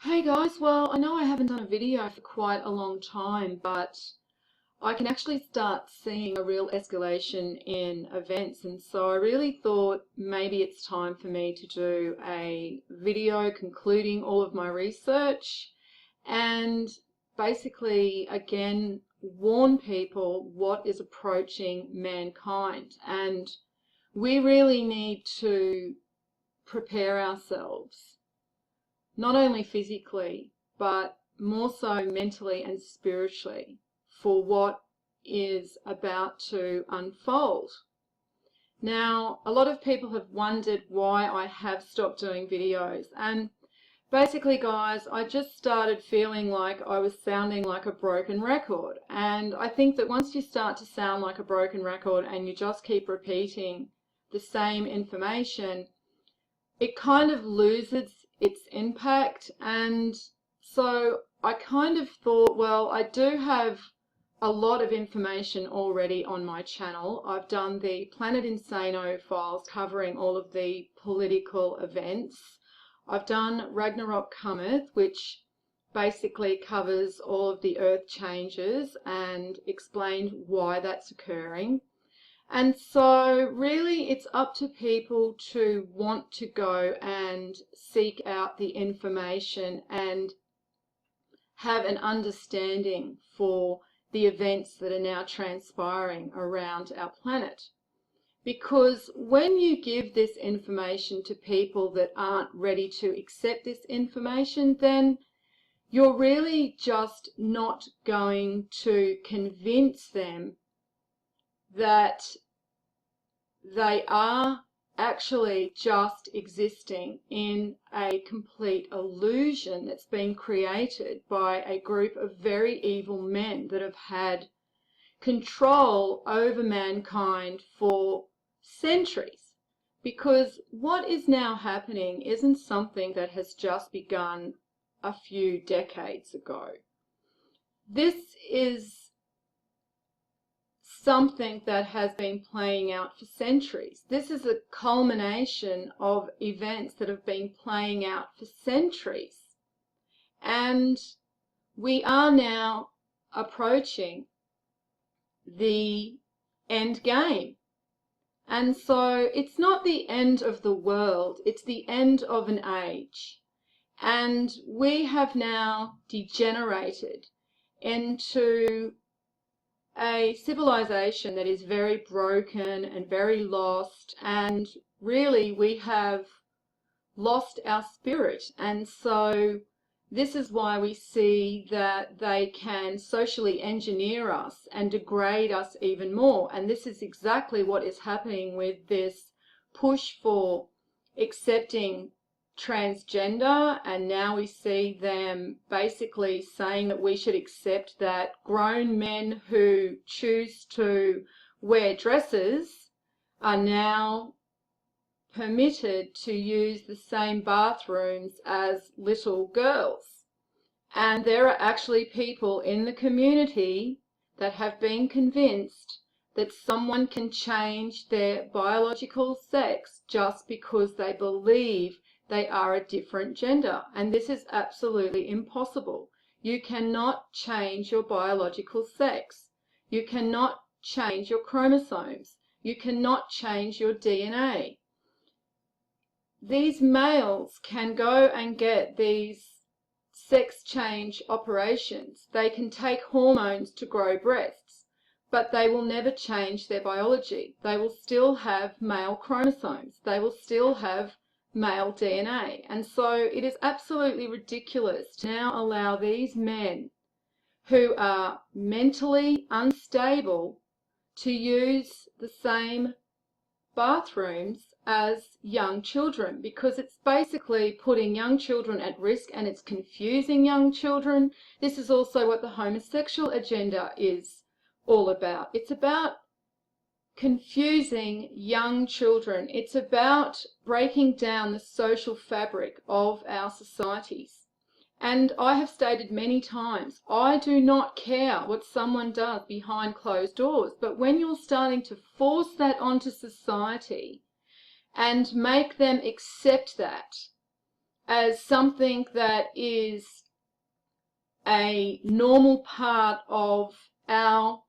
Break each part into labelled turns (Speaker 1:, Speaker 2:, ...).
Speaker 1: Hey guys, well, I know I haven't done a video for quite a long time, but I can actually start seeing a real escalation in events, and so I really thought maybe it's time for me to do a video concluding all of my research and basically, again, warn people what is approaching mankind. And we really need to prepare ourselves not only physically, but more so mentally and spiritually for what is about to unfold. Now, a lot of people have wondered why I have stopped doing videos, and basically, guys, I just started feeling like I was sounding like a broken record. And I think that once you start to sound like a broken record and you just keep repeating the same information, it kind of loses its impact. And so I kind of thought, well, I do have a lot of information already on my channel. I've done the Planet Insano files covering all of the political events. I've done Ragnarok Cometh, which basically covers all of the earth changes and explained why that's occurring. And so really it's up to people to want to go and seek out the information and have an understanding for the events that are now transpiring around our planet. Because when you give this information to people that aren't ready to accept this information, then you're really just not going to convince them that they are actually just existing in a complete illusion that's been created by a group of very evil men that have had control over mankind for centuries. Because what is now happening isn't something that has just begun a few decades ago. This is something that has been playing out for centuries. This is a culmination of events that have been playing out for centuries. And we are now approaching the end game. And so it's not the end of the world, it's the end of an age. And we have now degenerated into a civilization that is very broken and very lost, and really we have lost our spirit. And so this is why we see that they can socially engineer us and degrade us even more. And this is exactly what is happening with this push for accepting transgender, and now we see them basically saying that we should accept that grown men who choose to wear dresses are now permitted to use the same bathrooms as little girls. And there are actually people in the community that have been convinced that someone can change their biological sex just because they believe they are a different gender. And this is absolutely impossible. You cannot change your biological sex. You cannot change your chromosomes. You cannot change your DNA. These males can go and get these sex change operations. They can take hormones to grow breasts, but they will never change their biology. They will still have male chromosomes. They will still have male DNA. And so it is absolutely ridiculous to now allow these men who are mentally unstable to use the same bathrooms as young children, because it's basically putting young children at risk and it's confusing young children. This is also what the homosexual agenda is all about. It's about confusing young children. It's about breaking down the social fabric of our societies. And I have stated many times, I do not care what someone does behind closed doors, but when you're starting to force that onto society and make them accept that as something that is a normal part of our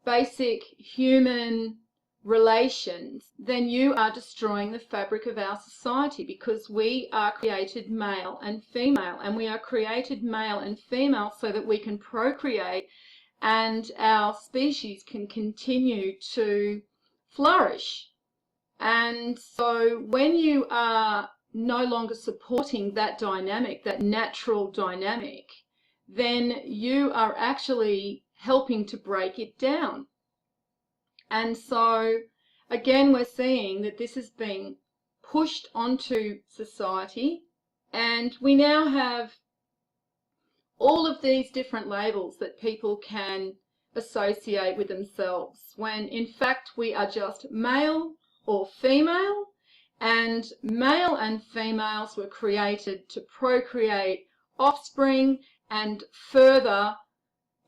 Speaker 1: basic human relations, then you are destroying the fabric of our society, because we are created male and female, and we are created male and female so that we can procreate and our species can continue to flourish. And so when you are no longer supporting that dynamic, that natural dynamic, then you are actually helping to break it down. And so again, we're seeing that this is being pushed onto society, and we now have all of these different labels that people can associate with themselves, when in fact we are just male or female, and male and females were created to procreate offspring and further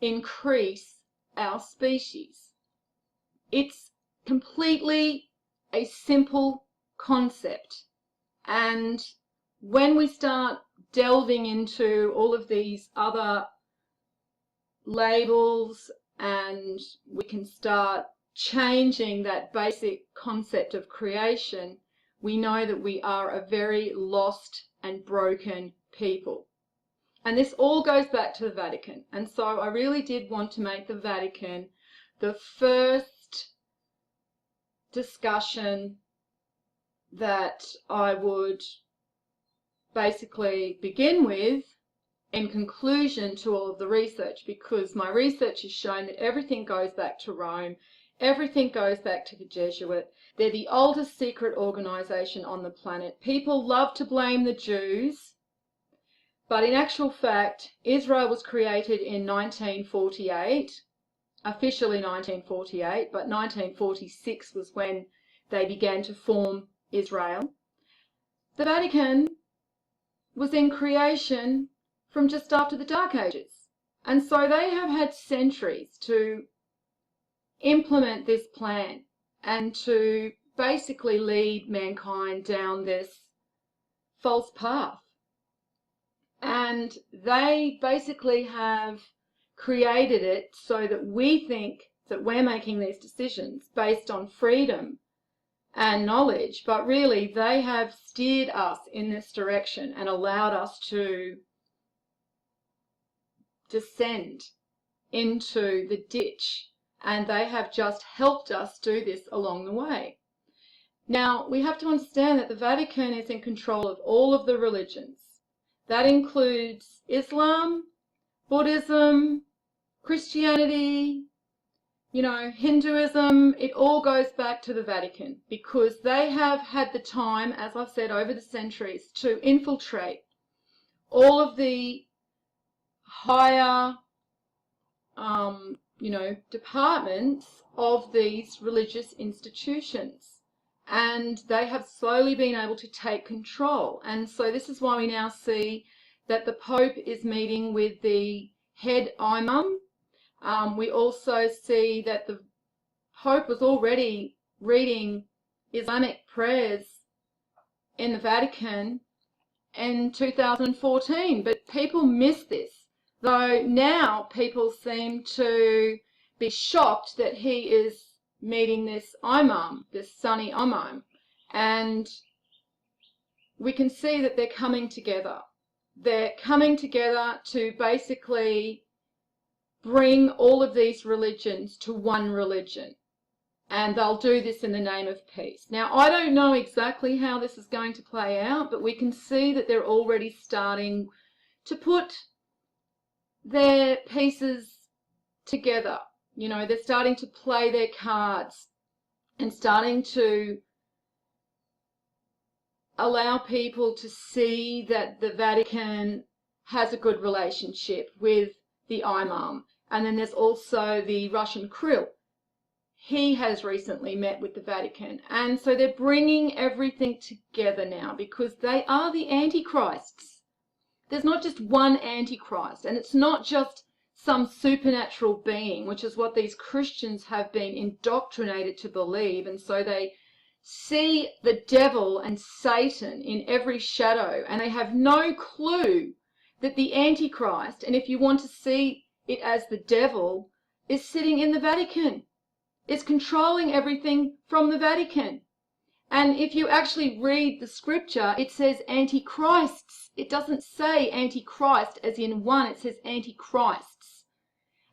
Speaker 1: increase our species. It's completely a simple concept, and when we start delving into all of these other labels and we can start changing that basic concept of creation, we know that we are a very lost and broken people. And this all goes back to the Vatican. And so I really did want to make the Vatican the first discussion that I would basically begin with in conclusion to all of the research, because my research has shown that everything goes back to Rome, everything goes back to the Jesuit. They're the oldest secret organization on the planet. People love to blame the Jews, but in actual fact, Israel was created in 1948, officially 1948, but 1946 was when they began to form Israel. The Vatican was in creation from just after the Dark Ages. And so they have had centuries to implement this plan and to basically lead mankind down this false path. And they basically have created it so that we think that we're making these decisions based on freedom and knowledge, but really they have steered us in this direction and allowed us to descend into the ditch, and they have just helped us do this along the way. Now, we have to understand that the Vatican is in control of all of the religions. That includes Islam, Buddhism, Christianity, Hinduism. It all goes back to the Vatican, because they have had the time, as I've said, over the centuries to infiltrate all of the higher, departments of these religious institutions. And they have slowly been able to take control. And so this is why we now see that the Pope is meeting with the head imam. We also see that the Pope was already reading Islamic prayers in the Vatican in 2014, but people miss this. Though now people seem to be shocked that he is meeting this imam, this Sunni imam, and we can see that they're coming together. They're coming together to basically bring all of these religions to one religion, and they'll do this in the name of peace. Now, I don't know exactly how this is going to play out, but we can see that they're already starting to put their pieces together. They're starting to play their cards and starting to allow people to see that the Vatican has a good relationship with the imam. And then there's also the Russian Kirill. He has recently met with the Vatican. And so they're bringing everything together now, because they are the antichrists. There's not just one antichrist, and it's not just some supernatural being, which is what these Christians have been indoctrinated to believe. And so they see the devil and Satan in every shadow, and they have no clue that the Antichrist, and if you want to see it as the devil, is sitting in the Vatican, is controlling everything from the Vatican. And if you actually read the scripture, it says antichrists. It doesn't say antichrist as in one, it says antichrists.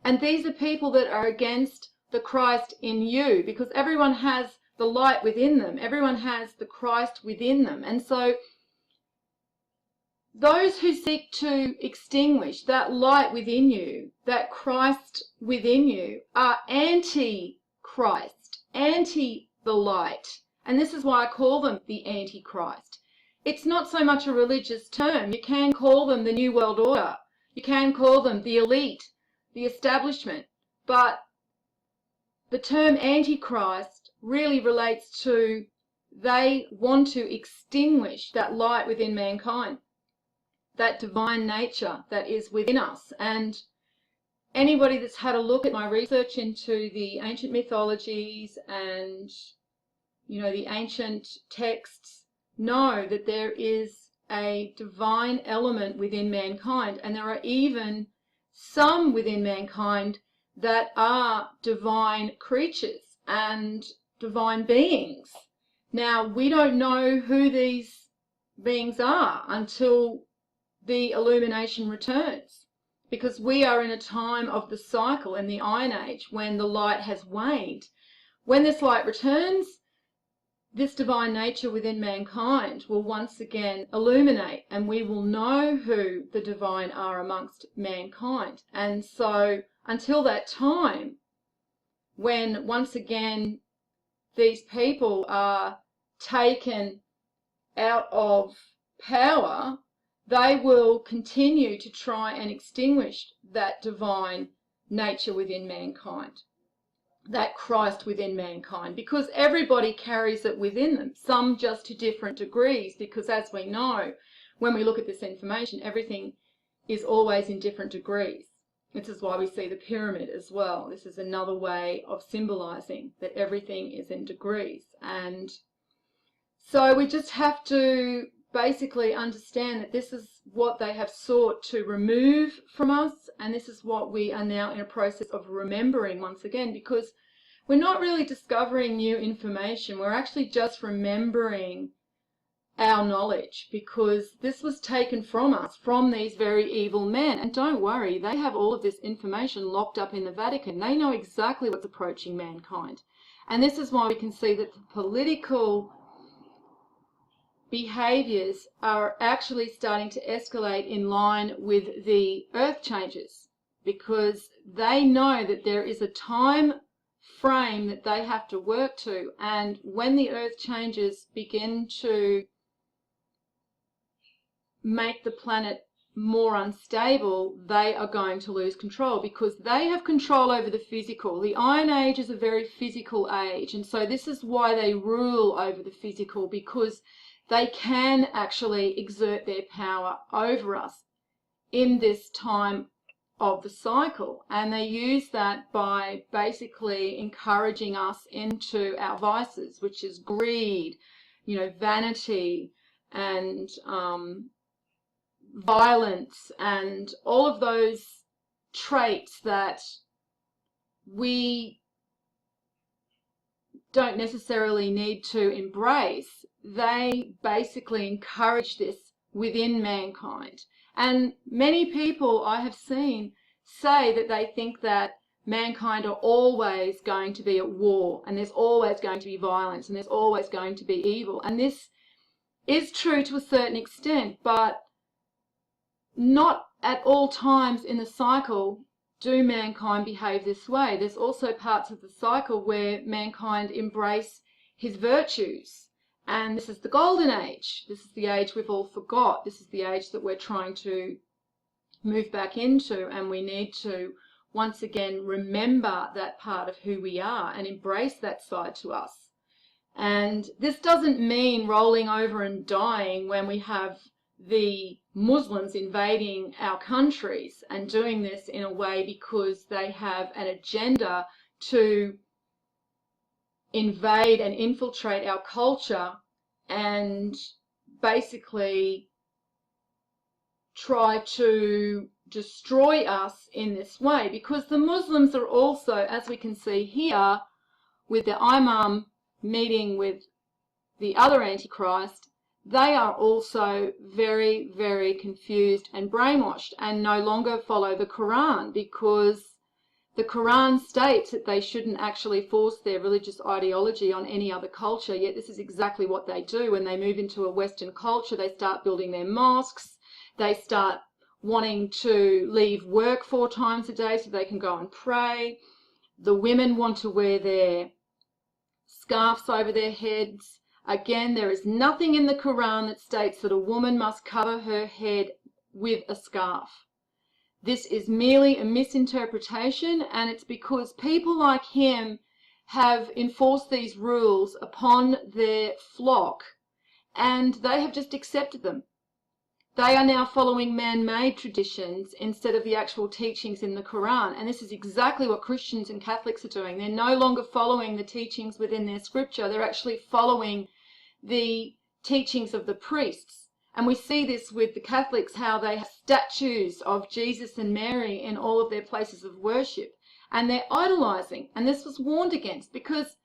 Speaker 1: And these are people that are against the Christ in you, because everyone has the light within them. Everyone has the Christ within them. And so those who seek to extinguish that light within you, that Christ within you, are anti-Christ, anti the light. And this is why I call them the Antichrist. It's not so much a religious term. You can call them the New World Order. You can call them the elite, the establishment. But the term Antichrist really relates to they want to extinguish that light within mankind, that divine nature that is within us. And anybody that's had a look at my research into the ancient mythologies and the ancient texts know that there is a divine element within mankind, and there are even some within mankind that are divine creatures and divine beings. Now, we don't know who these beings are until the illumination returns, because we are in a time of the cycle in the Iron Age when the light has waned. When this light returns, this divine nature within mankind will once again illuminate, and we will know who the divine are amongst mankind. And so until that time, when once again these people are taken out of power, they will continue to try and extinguish that divine nature within mankind, that Christ within mankind, because everybody carries it within them, some just to different degrees, because as we know, when we look at this information, everything is always in different degrees. This is why we see the pyramid as well. This is another way of symbolizing that everything is in degrees. And so we just have to basically understand that this is what they have sought to remove from us, and this is what we are now in a process of remembering once again, because we're not really discovering new information, we're actually just remembering our knowledge, because this was taken from us, from these very evil men. And don't worry, they have all of this information locked up in the Vatican. They know exactly what's approaching mankind. And this is why we can see that the political behaviors are actually starting to escalate in line with the earth changes, because they know that there is a time frame that they have to work to, and when the earth changes begin to make the planet more unstable, they are going to lose control, because they have control over the physical. The Iron Age is a very physical age, and so this is why they rule over the physical, because they can actually exert their power over us in this time of the cycle. And they use that by basically encouraging us into our vices, which is greed, vanity, and violence, and all of those traits that we don't necessarily need to embrace. They basically encourage this within mankind. And many people I have seen say that they think that mankind are always going to be at war, and there's always going to be violence, and there's always going to be evil. And this is true to a certain extent, but not at all times in the cycle do mankind behave this way. There's also parts of the cycle where mankind embrace his virtues. And this is the golden age. This is the age we've all forgot. This is the age that we're trying to move back into, and we need to once again remember that part of who we are and embrace that side to us. And this doesn't mean rolling over and dying when we have the Muslims invading our countries and doing this in a way because they have an agenda to invade and infiltrate our culture and basically try to destroy us in this way, because the Muslims are also, as we can see here, with the Imam meeting with the other Antichrist, they are also very, very confused and brainwashed and no longer follow the Quran, because the Quran states that they shouldn't actually force their religious ideology on any other culture, yet this is exactly what they do. When they move into a Western culture, they start building their mosques, they start wanting to leave work 4 times a day so they can go and pray. The women want to wear their scarves over their heads. Again, there is nothing in the Quran that states that a woman must cover her head with a scarf. This is merely a misinterpretation, and it's because people like him have enforced these rules upon their flock, and they have just accepted them. They are now following man-made traditions instead of the actual teachings in the Quran, and this is exactly what Christians and Catholics are doing. They're no longer following the teachings within their scripture, they're actually following the teachings of the priests. And we see this with the Catholics, how they have statues of Jesus and Mary in all of their places of worship. And they're idolizing. And this was warned against because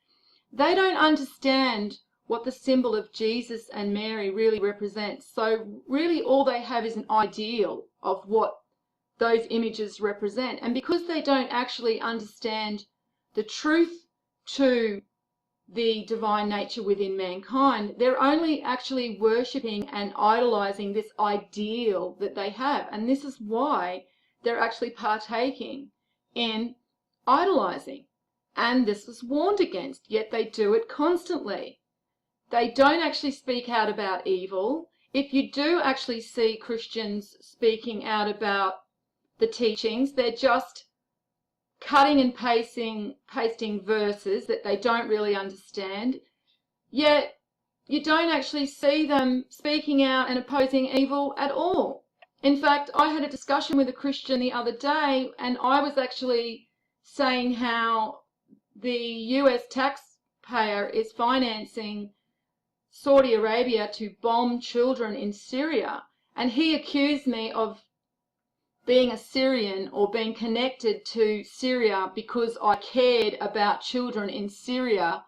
Speaker 1: they don't understand what the symbol of Jesus and Mary really represents. So really all they have is an ideal of what those images represent. And because they don't actually understand the truth to the divine nature within mankind, they're only actually worshipping and idolizing this ideal that they have. And this is why they're actually partaking in idolizing. And this was warned against, yet they do it constantly. They don't actually speak out about evil. If you do actually see Christians speaking out about the teachings, they're just cutting and pasting verses that they don't really understand, yet you don't actually see them speaking out and opposing evil at all. In fact, I had a discussion with a Christian the other day, and I was actually saying how the US taxpayer is financing Saudi Arabia to bomb children in Syria, and he accused me of being a Syrian or being connected to Syria because I cared about children in Syria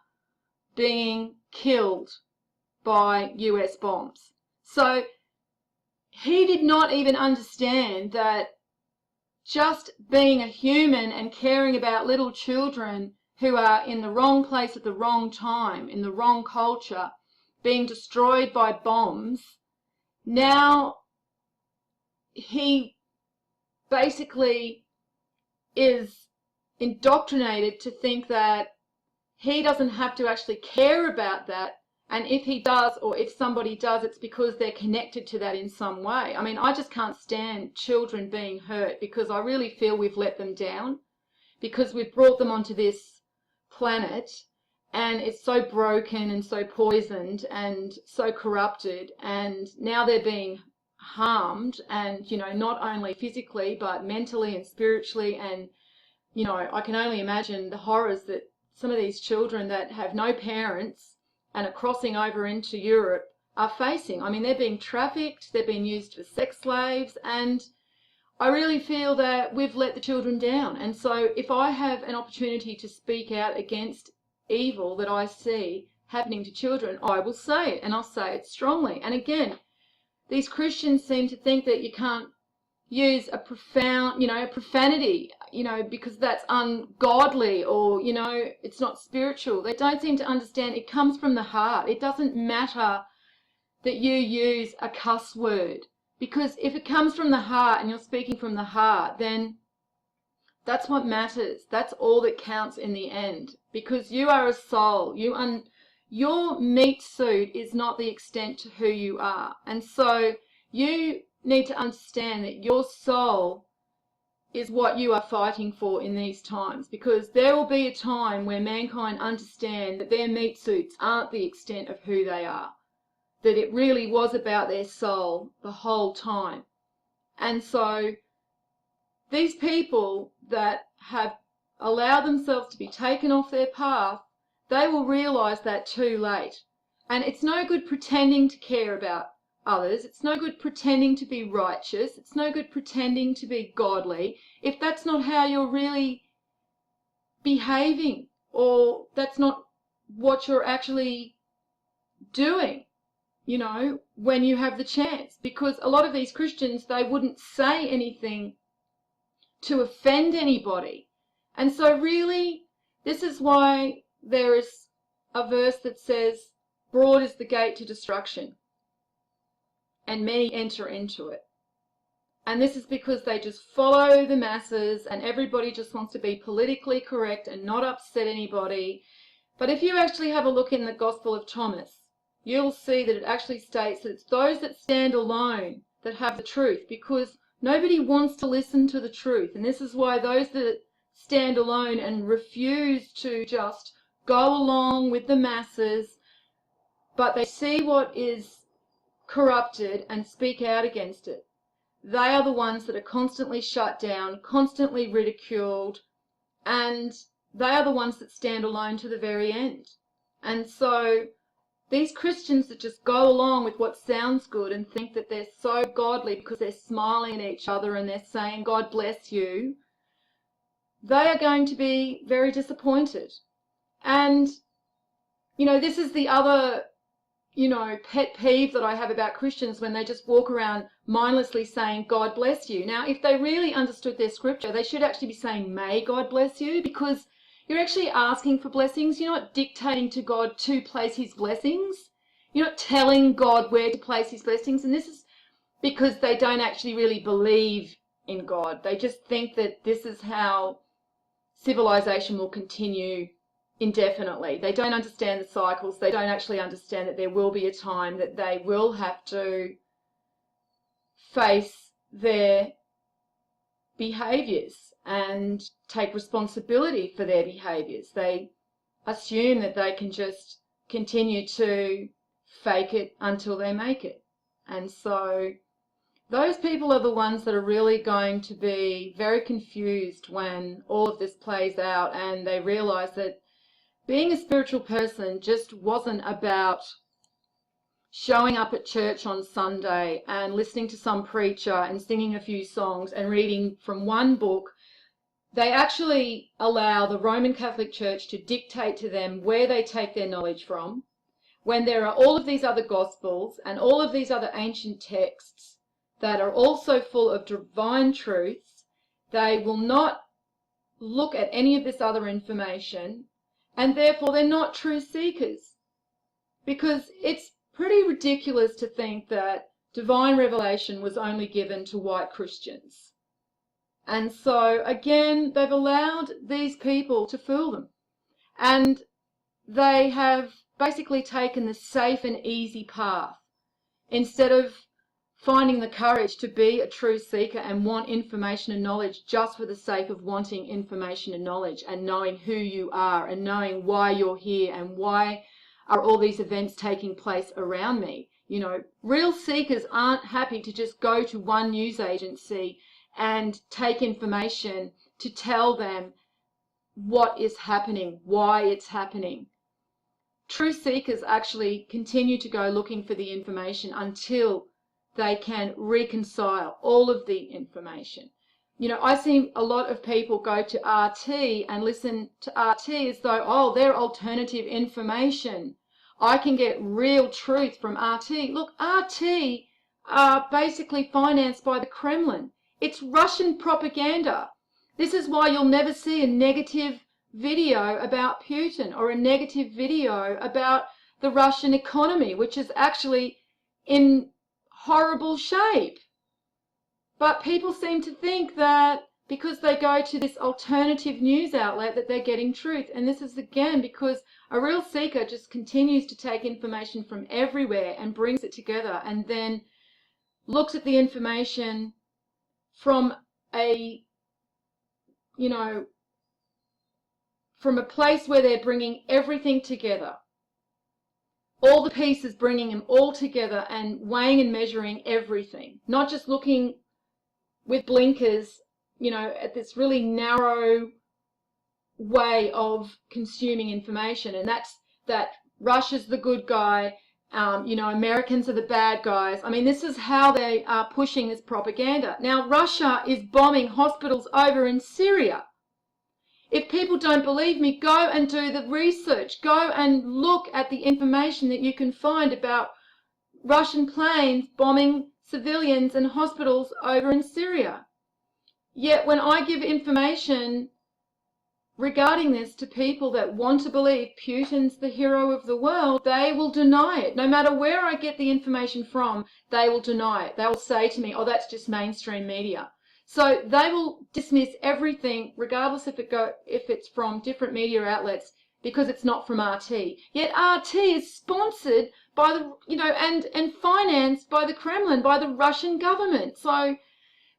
Speaker 1: being killed by US bombs. So he did not even understand that just being a human and caring about little children who are in the wrong place at the wrong time, in the wrong culture, being destroyed by bombs, now he basically is indoctrinated to think that he doesn't have to actually care about that, and if he does, or if somebody does, it's because they're connected to that in some way. I mean, I just can't stand children being hurt, because I really feel we've let them down, because we've brought them onto this planet and it's so broken and so poisoned and so corrupted, and now they're being harmed, and not only physically but mentally and spiritually. And I can only imagine the horrors that some of these children that have no parents and are crossing over into Europe are facing. I mean, they're being trafficked, they're being used for sex slaves, and I really feel that we've let the children down. And so if I have an opportunity to speak out against evil that I see happening to children, I will say it, and I'll say it strongly. And again, these Christians seem to think that you can't use a profanity, because that's ungodly, or, it's not spiritual. They don't seem to understand it comes from the heart. It doesn't matter that you use a cuss word, because if it comes from the heart and you're speaking from the heart, then that's what matters. That's all that counts in the end, because you are a soul. Your meat suit is not the extent to who you are. And so you need to understand that your soul is what you are fighting for in these times, because there will be a time where mankind understand that their meat suits aren't the extent of who they are, that it really was about their soul the whole time. And so these people that have allowed themselves to be taken off their path, they will realise that too late. And it's no good pretending to care about others. It's no good pretending to be righteous. It's no good pretending to be godly if that's not how you're really behaving, or that's not what you're actually doing, when you have the chance. Because a lot of these Christians, they wouldn't say anything to offend anybody. And so really, this is why there is a verse that says, broad is the gate to destruction, and many enter into it. And this is because they just follow the masses, and everybody just wants to be politically correct and not upset anybody. But if you actually have a look in the Gospel of Thomas, you'll see that it actually states that it's those that stand alone that have the truth, because nobody wants to listen to the truth. And this is why those that stand alone and refuse to just go along with the masses, but they see what is corrupted and speak out against it, they are the ones that are constantly shut down, constantly ridiculed, and they are the ones that stand alone to the very end. And so these Christians that just go along with what sounds good and think that they're so godly because they're smiling at each other and they're saying, God bless you, they are going to be very disappointed. And, this is the other, pet peeve that I have about Christians, when they just walk around mindlessly saying, God bless you. Now, if they really understood their scripture, they should actually be saying, may God bless you, because you're actually asking for blessings. You're not dictating to God to place his blessings. You're not telling God where to place his blessings. And this is because they don't actually really believe in God. They just think that this is how civilization will continue indefinitely. They don't understand the cycles. They don't actually understand that there will be a time that they will have to face their behaviours and take responsibility for their behaviours. They assume that they can just continue to fake it until they make it. And so those people are the ones that are really going to be very confused when all of this plays out, and they realise that being a spiritual person just wasn't about showing up at church on Sunday and listening to some preacher and singing a few songs and reading from one book. They actually allow the Roman Catholic Church to dictate to them where they take their knowledge from, when there are all of these other Gospels and all of these other ancient texts that are also full of divine truths. They will not look at any of this other information, and therefore they're not true seekers, because it's pretty ridiculous to think that divine revelation was only given to white Christians. And so again, they've allowed these people to fool them, and they have basically taken the safe and easy path instead of finding the courage to be a true seeker and want information and knowledge just for the sake of wanting information and knowledge, and knowing who you are and knowing why you're here and why are all these events taking place around me. Real seekers aren't happy to just go to one news agency and take information to tell them what is happening, why it's happening. True seekers actually continue to go looking for the information until they can reconcile all of the information. I see a lot of people go to RT and listen to RT as though, oh, they're alternative information. I can get real truth from RT. Look, RT are basically financed by the Kremlin. It's Russian propaganda. This is why you'll never see a negative video about Putin or a negative video about the Russian economy, which is actually in horrible shape. But people seem to think that because they go to this alternative news outlet that they're getting truth. And this is again because a real seeker just continues to take information from everywhere and brings it together, and then looks at the information from a place where they're bringing everything together. All the pieces, bringing them all together and weighing and measuring everything, not just looking with blinkers, at this really narrow way of consuming information, and that's that Russia's the good guy, Americans are the bad guys. I mean, this is how they are pushing this propaganda. Now, Russia is bombing hospitals over in Syria. If people don't believe me, go and do the research. Go and look at the information that you can find about Russian planes bombing civilians and hospitals over in Syria. Yet when I give information regarding this to people that want to believe Putin's the hero of the world, they will deny it. No matter where I get the information from, they will deny it. They will say to me, oh, that's just mainstream media. So they will dismiss everything, regardless if it's from different media outlets, because it's not from RT. Yet RT is sponsored by and financed by the Kremlin, by the Russian government. So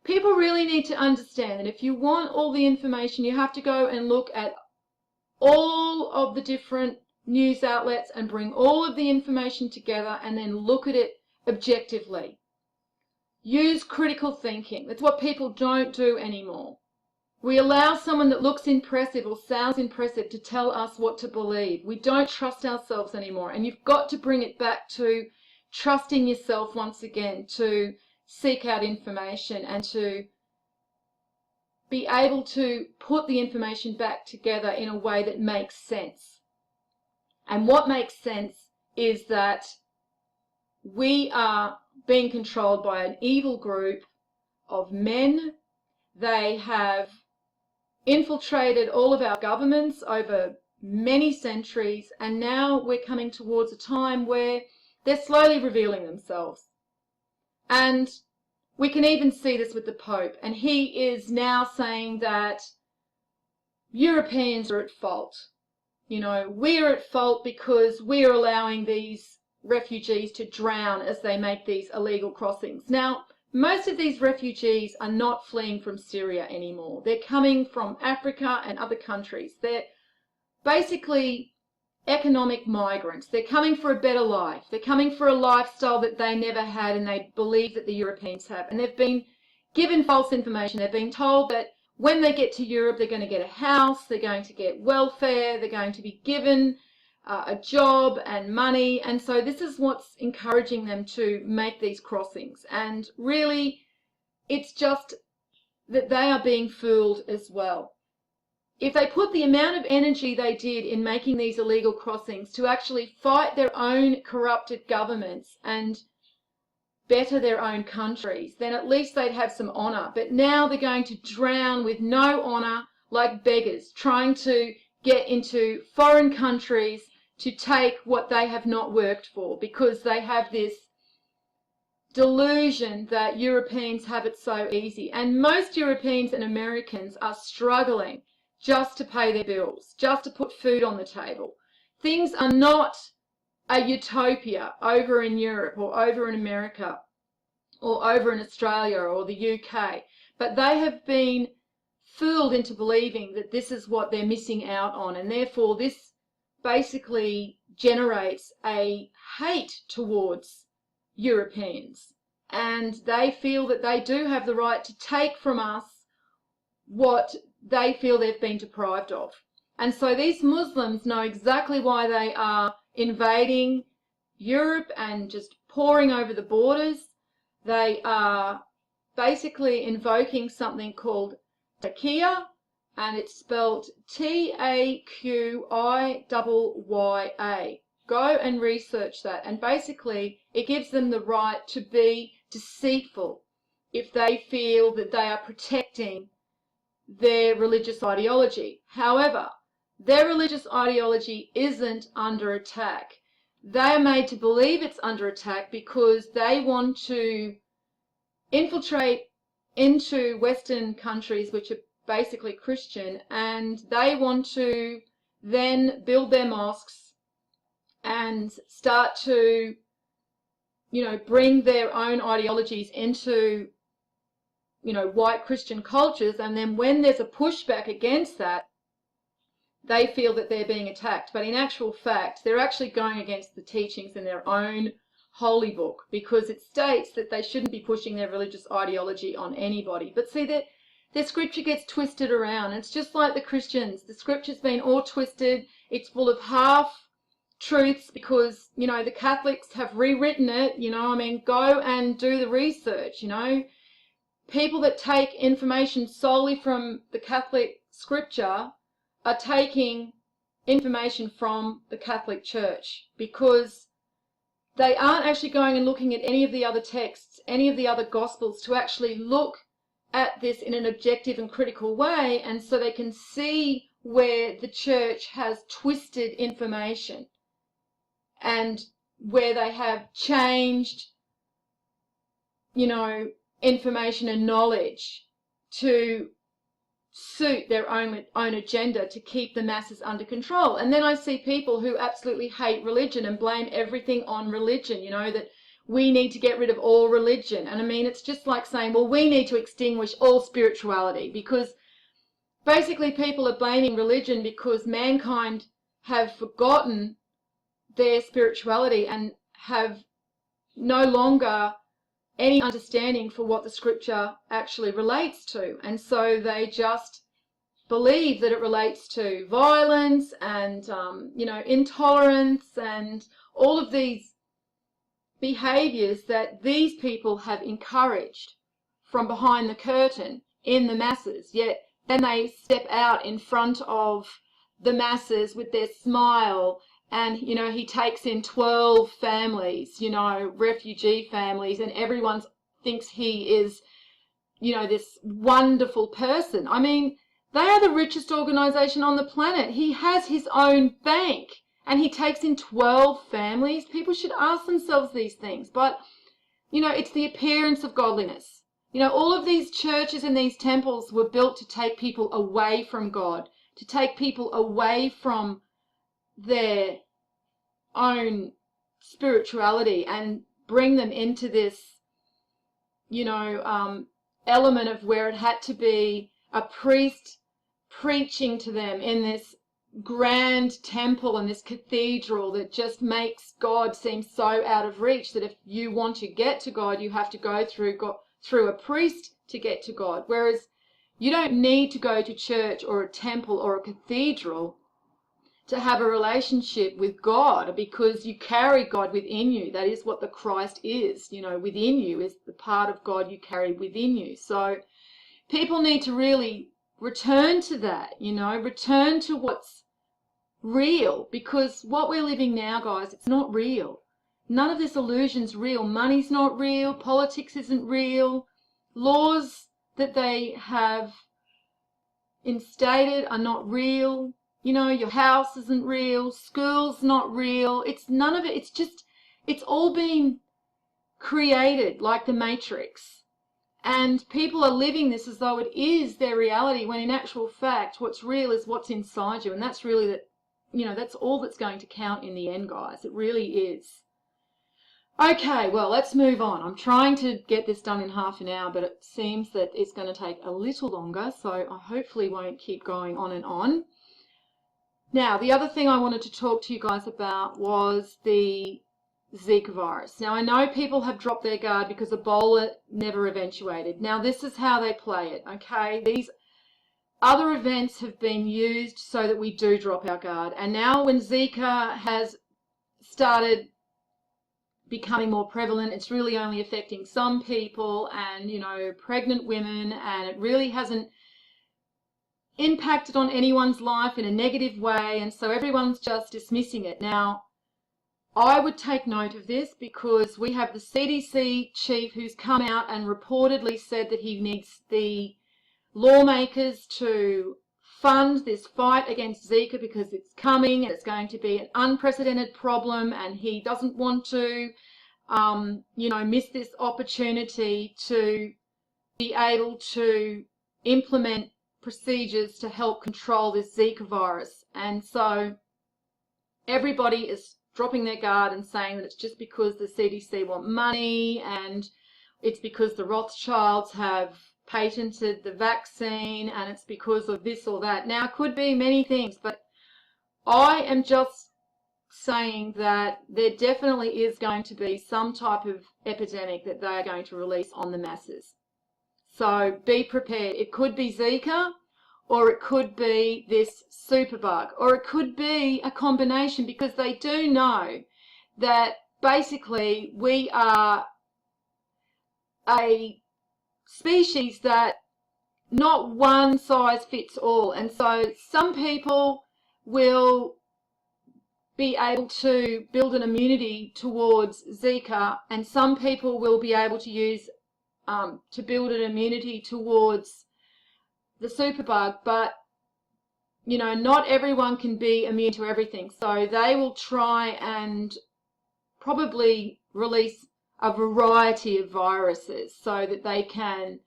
Speaker 1: people really need to understand that if you want all the information, you have to go and look at all of the different news outlets and bring all of the information together and then look at it objectively. Use critical thinking. That's what people don't do anymore. We allow someone that looks impressive or sounds impressive to tell us what to believe. We don't trust ourselves anymore, and you've got to bring it back to trusting yourself once again, to seek out information and to be able to put the information back together in a way that makes sense. And what makes sense is that we are being controlled by an evil group of men. They have infiltrated all of our governments over many centuries, and now we're coming towards a time where they're slowly revealing themselves. And we can even see this with the Pope, and he is now saying that Europeans are at fault. We're at fault because we're allowing these refugees to drown as they make these illegal crossings. Now, most of these refugees are not fleeing from Syria anymore. They're coming from Africa and other countries. They're basically economic migrants. They're coming for a better life. They're coming for a lifestyle that they never had and they believe that the Europeans have. And they've been given false information. They've been told that when they get to Europe, they're going to get a house, they're going to get welfare, they're going to be given a job and money. And so this is what's encouraging them to make these crossings. And really, it's just that they are being fooled as well. If they put the amount of energy they did in making these illegal crossings to actually fight their own corrupted governments and better their own countries, then at least they'd have some honour. But now they're going to drown with no honour like beggars, trying to get into foreign countries to take what they have not worked for, because they have this delusion that Europeans have it so easy. And most Europeans and Americans are struggling just to pay their bills, just to put food on the table. Things are not a utopia over in Europe or over in America or over in Australia or the UK, but they have been fooled into believing that this is what they're missing out on, and therefore this basically generates a hate towards Europeans, and they feel that they do have the right to take from us what they feel they've been deprived of. And so these Muslims know exactly why they are invading Europe and just pouring over the borders. They are basically invoking something called taqiyya, and it's spelled Taqiyya. Go and research that. And basically, it gives them the right to be deceitful if they feel that they are protecting their religious ideology. However, their religious ideology isn't under attack. They are made to believe it's under attack because they want to infiltrate into Western countries, which are basically Christian, and they want to then build their mosques and start to, bring their own ideologies into, white Christian cultures. And then when there's a pushback against that, they feel that they're being attacked. But in actual fact, they're actually going against the teachings in their own holy book, because it states that they shouldn't be pushing their religious ideology on anybody. But see, the scripture gets twisted around. It's just like the Christians. The scripture's been all twisted. It's full of half truths because, you know, the Catholics have rewritten it. You know, I mean, go and do the research, you know. People that take information solely from the Catholic scripture are taking information from the Catholic Church because they aren't actually going and looking at any of the other texts, any of the other Gospels to actually look at this in an objective and critical way, and so they can see where the church has twisted information and where they have changed, you know, information and knowledge to suit their own agenda to keep the masses under control. And then I see people who absolutely hate religion and blame everything on religion, you know, that we need to get rid of all religion. And I mean, it's just like saying, well, we need to extinguish all spirituality, because basically people are blaming religion because mankind have forgotten their spirituality and have no longer any understanding for what the scripture actually relates to. And so they just believe that it relates to violence and, you know, intolerance and all of these behaviors that these people have encouraged from behind the curtain in the masses. Yet then they step out in front of the masses with their smile, and, you know, he takes in 12 families, you know, refugee families, and everyone thinks he is, you know, this wonderful person. I mean, they are the richest organization on the planet. He has his own bank and he takes in 12 families. People should ask themselves these things. But, you know, it's the appearance of godliness. You know, all of these churches and these temples were built to take people away from God, to take people away from their own spirituality and bring them into this, you know, element of where it had to be a priest preaching to them in this grand temple and this cathedral that just makes God seem so out of reach that if you want to get to God, you have to go through a priest to get to God. Whereas you don't need to go to church or a temple or a cathedral to have a relationship with God, because you carry God within you. That is what the Christ is, you know, within you is the part of God you carry within you. So people need to really return to that, you know, return to what's real, because what we're living now, guys, it's not real. None of this illusion's real. Money's not real. Politics isn't real. Laws that they have instated are not real. You know, your house isn't real, school's not real. It's none of it. It's just, it's all been created like the Matrix. And people are living this as though it is their reality, when in actual fact, what's real is what's inside you. And that's really that, you know, that's all that's going to count in the end, guys. It really is. Okay, well, let's move on. I'm trying to get this done in half an hour, but it seems that it's going to take a little longer, so I hopefully won't keep going on and on. Now, the other thing I wanted to talk to you guys about was the Zika virus. Now, I know people have dropped their guard because Ebola never eventuated. Now, this is how they play it, okay? These other events have been used so that we do drop our guard. And now when Zika has started becoming more prevalent, it's really only affecting some people and, you know, pregnant women, and it really hasn't impacted on anyone's life in a negative way, and so everyone's just dismissing it. Now, I would take note of this because we have the CDC chief who's come out and reportedly said that he needs the lawmakers to fund this fight against Zika because it's coming and it's going to be an unprecedented problem, and he doesn't want to, you know, miss this opportunity to be able to implement procedures to help control this Zika virus. And so everybody is dropping their guard and saying that it's just because the CDC want money, and it's because the Rothschilds have patented the vaccine, and it's because of this or that. Now, it could be many things, but I am just saying that there definitely is going to be some type of epidemic that they are going to release on the masses. So be prepared. It could be Zika, or it could be this superbug, or it could be a combination, because they do know that basically we are a species that not one size fits all. And so some people will be able to build an immunity towards Zika, and some people will be able to use to build an immunity towards the superbug, but you know, not everyone can be immune to everything. So they will try and probably release a variety of viruses so that they can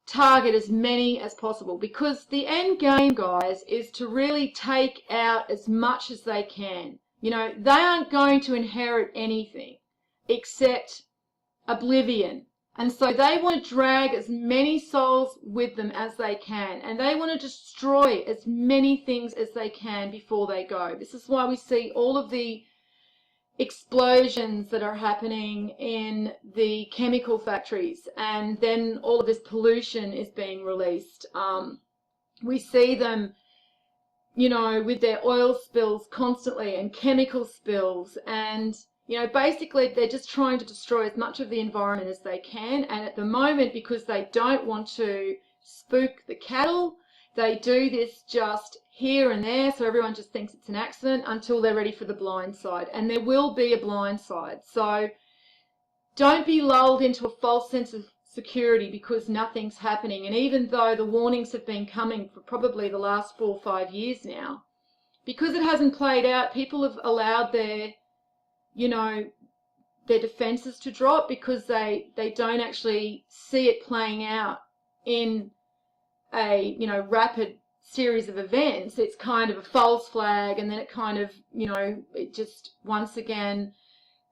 Speaker 1: target as many as possible, because the end game, guys, is to really take out as much as they can. You know, they aren't going to inherit anything except oblivion. And so they want to drag as many souls with them as they can, and they want to destroy as many things as they can before they go. This is why we see all of the explosions that are happening in the chemical factories, and then all of this pollution is being released. We see them, you know, with their oil spills constantly and chemical spills, and you know, basically they're just trying to destroy as much of the environment as they can. And at the moment, because they don't want to spook the cattle, they do this just here and there, so everyone just thinks it's an accident until they're ready for the blind side. And there will be a blind side. So don't be lulled into a false sense of security because nothing's happening. And even though the warnings have been coming for probably the last 4 or 5 years now, because it hasn't played out, people have allowed their, you know, their defenses to drop, because they don't actually see it playing out in a, you know, rapid series of events. It's kind of a false flag, and then it kind of, you know, it just once again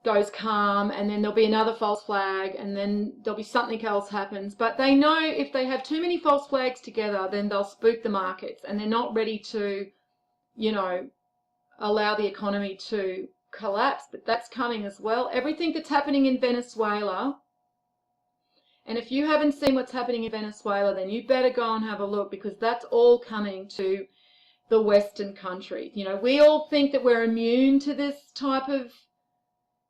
Speaker 1: goes calm, and then there'll be another false flag, and then there'll be something else happens. But they know if they have too many false flags together, then they'll spook the markets, and they're not ready to, you know, allow the economy to collapse. But that's coming as well. Everything that's happening in Venezuela, and if you haven't seen what's happening in Venezuela, then you better go and have a look, because that's all coming to the Western countries. You know, we all think that we're immune to this type of,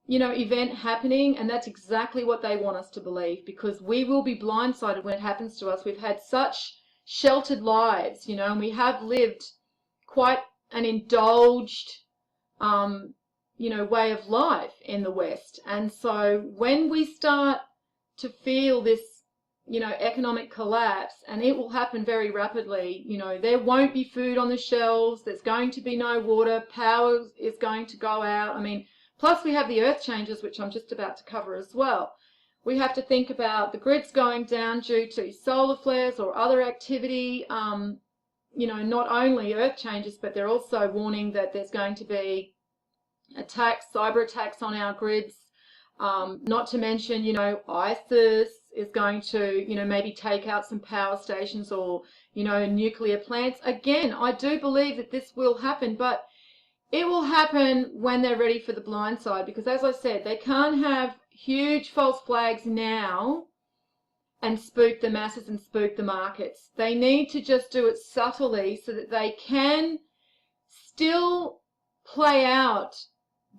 Speaker 1: you know, event happening, and that's exactly what they want us to believe, because we will be blindsided when it happens to us. We've had such sheltered lives, you know, and we have lived quite an indulged, you know, way of life in the West. And so when we start to feel this, you know, economic collapse, and it will happen very rapidly, you know, there won't be food on the shelves, there's going to be no water, power is going to go out. I mean, plus we have the earth changes, which I'm just about to cover as well. We have to think about the grids going down due to solar flares or other activity. You know, not only earth changes, but they're also warning that there's going to be attacks, cyber attacks on our grids. Not to mention, you know, ISIS is going to, you know, maybe take out some power stations, or, you know, nuclear plants. Again, I do believe that this will happen, but it will happen when they're ready for the blind side, because as I said, they can't have huge false flags now and spook the masses and spook the markets. They need to just do it subtly so that they can still play out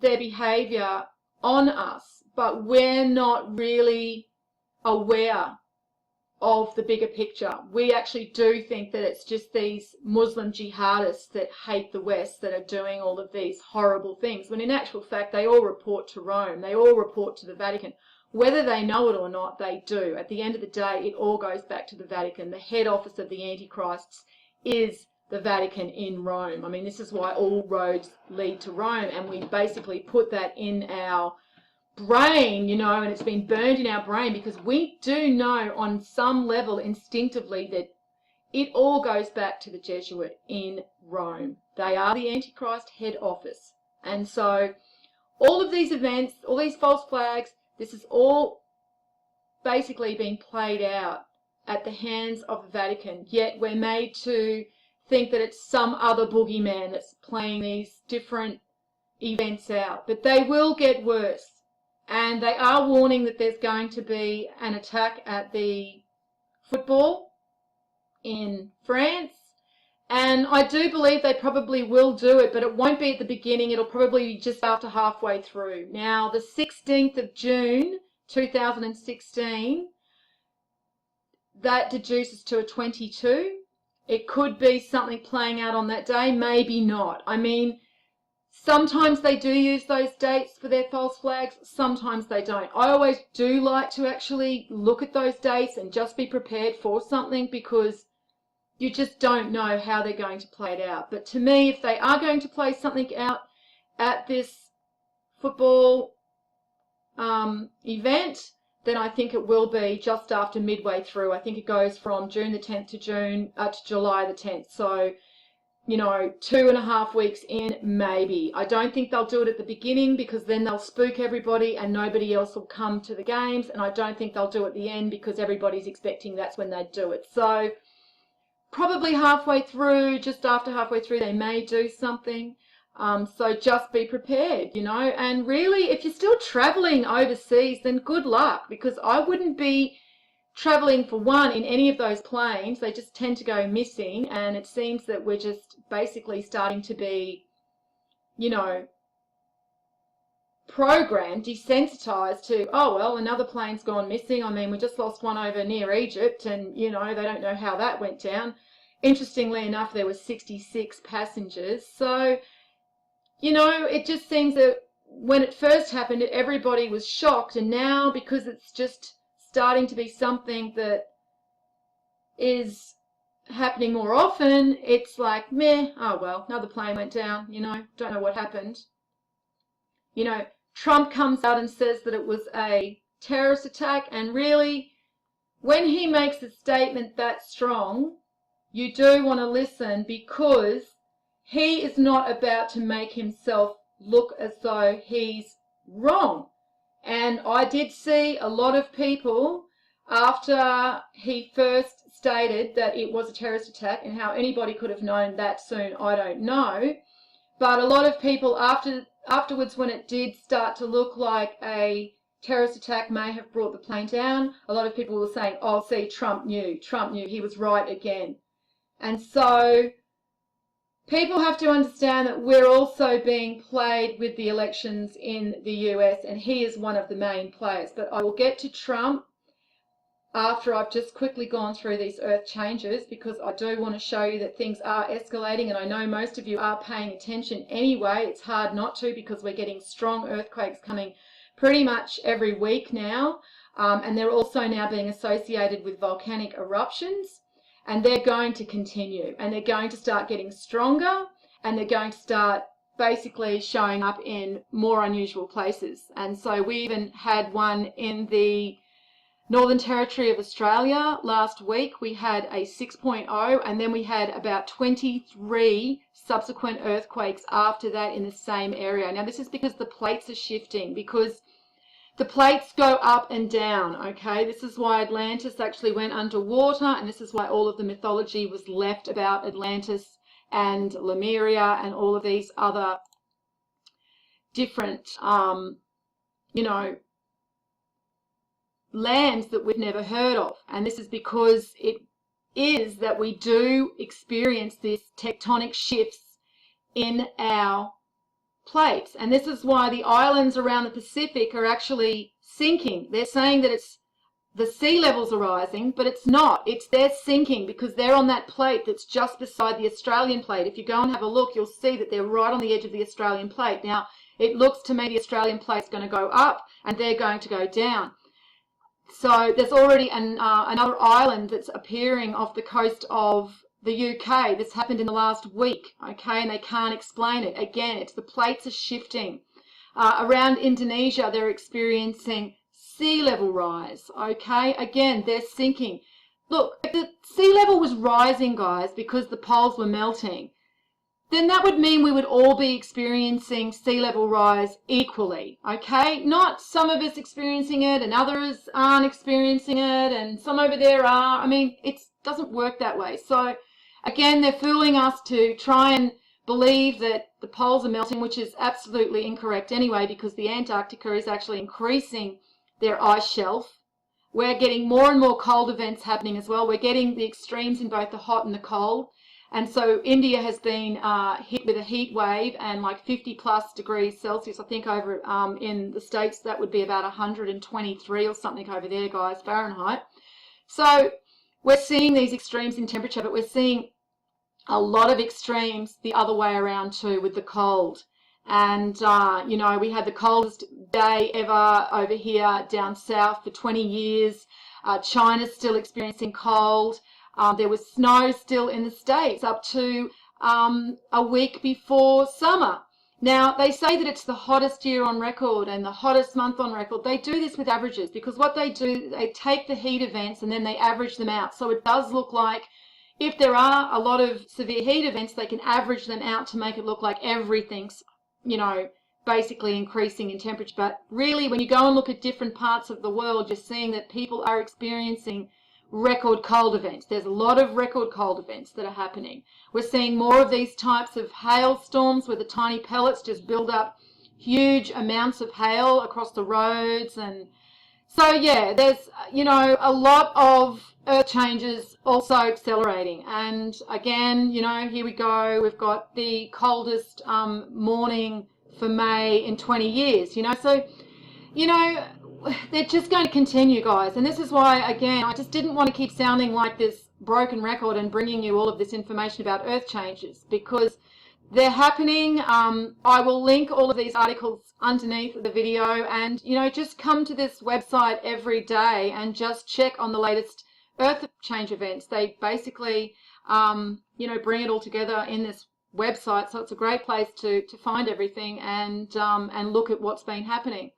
Speaker 1: their behavior on us, but we're not really aware of the bigger picture. We actually do think that it's just these Muslim jihadists that hate the West that are doing all of these horrible things, when in actual fact they all report to Rome, they all report to the Vatican. Whether they know it or not, they do. At the end of the day, it all goes back to the Vatican. The head office of the Antichrists is the Vatican in Rome. I mean, this is why all roads lead to Rome, and we basically put that in our brain, you know, and it's been burned in our brain, because we do know on some level instinctively that it all goes back to the Jesuit in Rome. They are the Antichrist head office. And so all of these events, all these false flags, this is all basically being played out at the hands of the Vatican, yet we're made to think that it's some other boogeyman that's playing these different events out. But they will get worse, and they are warning that there's going to be an attack at the football in France. And I do believe they probably will do it, but it won't be at the beginning. It'll probably be just after halfway through. Now, the 16th of June, 2016, that deduces to a 22. It could be something playing out on that day, maybe not. I mean, sometimes they do use those dates for their false flags, sometimes they don't. I always do like to actually look at those dates and just be prepared for something, because you just don't know how they're going to play it out. But to me, if they are going to play something out at this football event, then I think it will be just after midway through. I think it goes from June the 10th to July the 10th. So, you know, 2.5 weeks in, maybe. I don't think they'll do it at the beginning, because then they'll spook everybody and nobody else will come to the games. And I don't think they'll do it at the end, because everybody's expecting that's when they do it. So probably halfway through, just after halfway through, they may do something. So just be prepared, you know. And really, if you're still traveling overseas, then good luck, because I wouldn't be traveling for one in any of those planes. They just tend to go missing, and it seems that we're just basically starting to be, you know, programmed, desensitized to, oh, well, another plane's gone missing. I mean, we just lost one over near Egypt, and, you know, they don't know how that went down. Interestingly enough, there were 66 passengers. So, you know, it just seems that when it first happened, everybody was shocked, and now, because it's just starting to be something that is happening more often, it's like, meh, oh well, another plane went down, you know, don't know what happened. You know, Trump comes out and says that it was a terrorist attack, and really, when he makes a statement that strong, you do want to listen, because he is not about to make himself look as though he's wrong. And I did see a lot of people, after he first stated that it was a terrorist attack, and how anybody could have known that soon, I don't know. But a lot of people afterwards, when it did start to look like a terrorist attack may have brought the plane down, a lot of people were saying, oh, see, Trump knew, he was right again. And so people have to understand that we're also being played with the elections in the US, and he is one of the main players. But I will get to Trump after I've just quickly gone through these earth changes, because I do want to show you that things are escalating, and I know most of you are paying attention anyway. It's hard not to, because we're getting strong earthquakes coming pretty much every week now, and they're also now being associated with volcanic eruptions. And they're going to continue, and they're going to start getting stronger, and they're going to start basically showing up in more unusual places. And so we even had one in the Northern Territory of Australia last week. We had a 6.0, and then we had about 23 subsequent earthquakes after that in the same area. Now, this is because the plates are shifting, because the plates go up and down, okay? This is why Atlantis actually went underwater, and this is why all of the mythology was left about Atlantis and Lemuria and all of these other different, you know, lands that we've never heard of. And this is because it is that we do experience these tectonic shifts in our plates. And this is why the islands around the Pacific are actually sinking. They're saying that it's the sea levels are rising, but it's not. It's they're sinking, because they're on that plate that's just beside the Australian plate. If you go and have a look, you'll see that they're right on the edge of the Australian plate. Now, it looks to me the Australian plate's going to go up and they're going to go down. So there's already another island that's appearing off the coast of the UK. This happened in the last week, okay, and they can't explain it. Again, it's the plates are shifting. Around Indonesia, they're experiencing sea level rise, okay? Again, they're sinking. Look, if the sea level was rising, guys, because the poles were melting, then that would mean we would all be experiencing sea level rise equally, okay? Not some of us experiencing it and others aren't experiencing it and some over there are. I mean, it doesn't work that way. So, again, they're fooling us to try and believe that the poles are melting, which is absolutely incorrect anyway, because the Antarctica is actually increasing their ice shelf we're getting more and more cold events happening as well. We're getting the extremes in both the hot and the cold. And so India has been hit with a heat wave and like 50 plus degrees Celsius. I think over in the States that would be about 123 or something over there, guys, Fahrenheit. So we're seeing these extremes in temperature, but we're seeing a lot of extremes the other way around too with the cold. And, you know, we had the coldest day ever over here down south for 20 years. China's still experiencing cold. There was snow still in the States up to a week before summer. Now, they say that it's the hottest year on record and the hottest month on record. They do this with averages because what they do, they take the heat events and then they average them out. So it does look like if there are a lot of severe heat events, they can average them out to make it look like everything's, you know, basically increasing in temperature. But really, when you go and look at different parts of the world, you're seeing that people are experiencing record cold events. There's a lot of record cold events that are happening. We're seeing more of these types of hailstorms where the tiny pellets just build up huge amounts of hail across the roads. And so, yeah, there's, you know, a lot of earth changes also accelerating. And again, you know, here we go. We've got the coldest morning for May in 20 years, you know. So, you know, they're just going to continue, guys. And this is why, again, I just didn't want to keep sounding like this broken record and bringing you all of this information about earth changes because they're happening. I will link all of these articles underneath the video and, you know, just come to this website every day and just check on the latest earth change events. They basically, you know, bring it all together in this website. So it's a great place to find everything and look at what's been happening.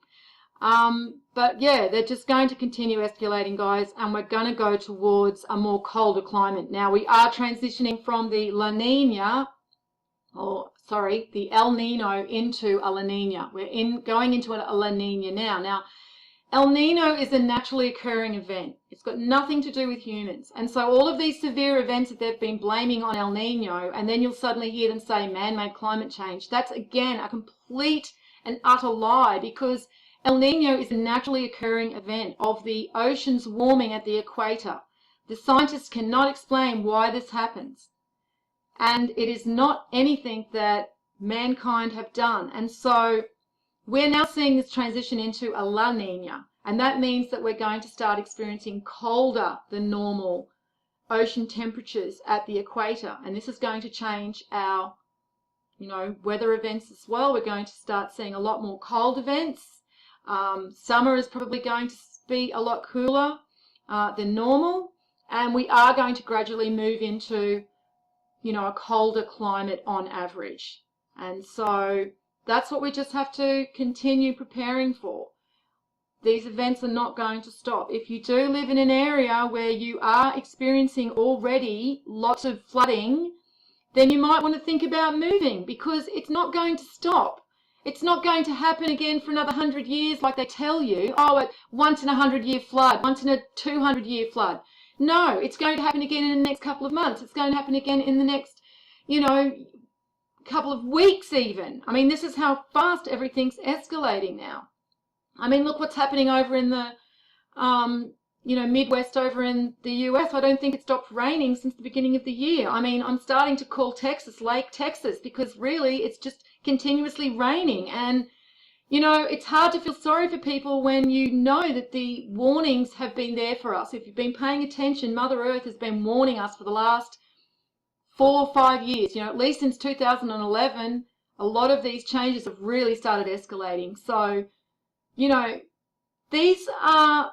Speaker 1: But yeah, they're just going to continue escalating, guys, and we're going to go towards a more colder climate. Now, we are transitioning from the La Nina, the El Nino into a La Nina. We're going into a La Nina now. Now, El Nino is a naturally occurring event. It's got nothing to do with humans. And so all of these severe events that they've been blaming on El Nino, and then you'll suddenly hear them say man-made climate change, that's, again, a complete and utter lie because El Nino is a naturally occurring event of the oceans warming at the equator. The scientists cannot explain why this happens. And it is not anything that mankind have done. And so we're now seeing this transition into a La Nina. And that means that we're going to start experiencing colder than normal ocean temperatures at the equator. And this is going to change our, you know, weather events as well. We're going to start seeing a lot more cold events. Summer is probably going to be a lot cooler than normal, and we are going to gradually move into, you know, a colder climate on average. And so that's what we just have to continue preparing for. These events are not going to stop. If you do live in an area where you are experiencing already lots of flooding, then you might want to think about moving because it's not going to stop. It's not going to happen again for another 100 years like they tell you. Oh, a once in a 100-year flood, once in a 200-year flood. No, it's going to happen again in the next couple of months. It's going to happen again in the next, you know, couple of weeks even. I mean, this is how fast everything's escalating now. I mean, look what's happening over in the, you know, Midwest over in the US. I don't think it stopped raining since the beginning of the year. I mean, I'm starting to call Texas Lake Texas because really it's just continuously raining. And, you know, it's hard to feel sorry for people when you know that the warnings have been there for us. If you've been paying attention, Mother Earth has been warning us for the last 4 or 5 years. You know, at least since 2011, a lot of these changes have really started escalating. So, you know, these are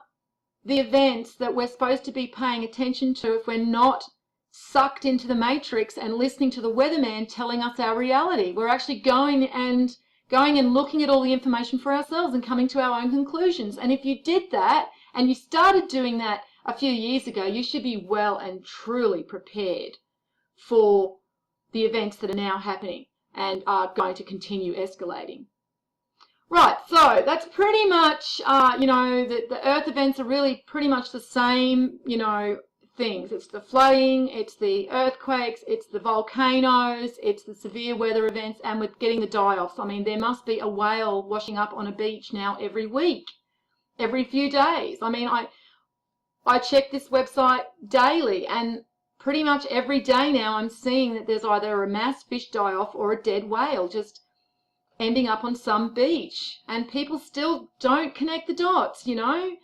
Speaker 1: the events that we're supposed to be paying attention to if we're not sucked into the matrix and listening to the weatherman telling us our reality. We're actually going and looking at all the information for ourselves and coming to our own conclusions. And if you did that and you started doing that a few years ago, you should be well and truly prepared for the events that are now happening and are going to continue escalating. Right, so that's pretty much, you know, the Earth events are really pretty much the same, you know, things. It's the flooding, it's the earthquakes, it's the volcanoes, it's the severe weather events, and we're getting the die-offs. I mean, there must be a whale washing up on a beach now every week, every few days. I mean, I check this website daily, and pretty much every day now I'm seeing that there's either a mass fish die-off or a dead whale just ending up on some beach, and people still don't connect the dots, you know.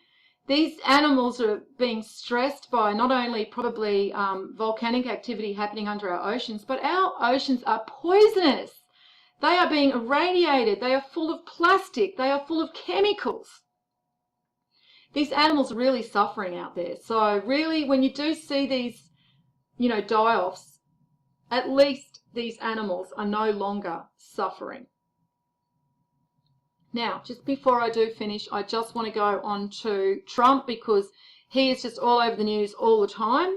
Speaker 1: These animals are being stressed by not only probably volcanic activity happening under our oceans, but our oceans are poisonous. They are being irradiated. They are full of plastic. They are full of chemicals. These animals are really suffering out there. So really, when you do see these, you know, die-offs, at least these animals are no longer suffering. Now, just before I do finish, I just want to go on to Trump, because he is just all over the news all the time.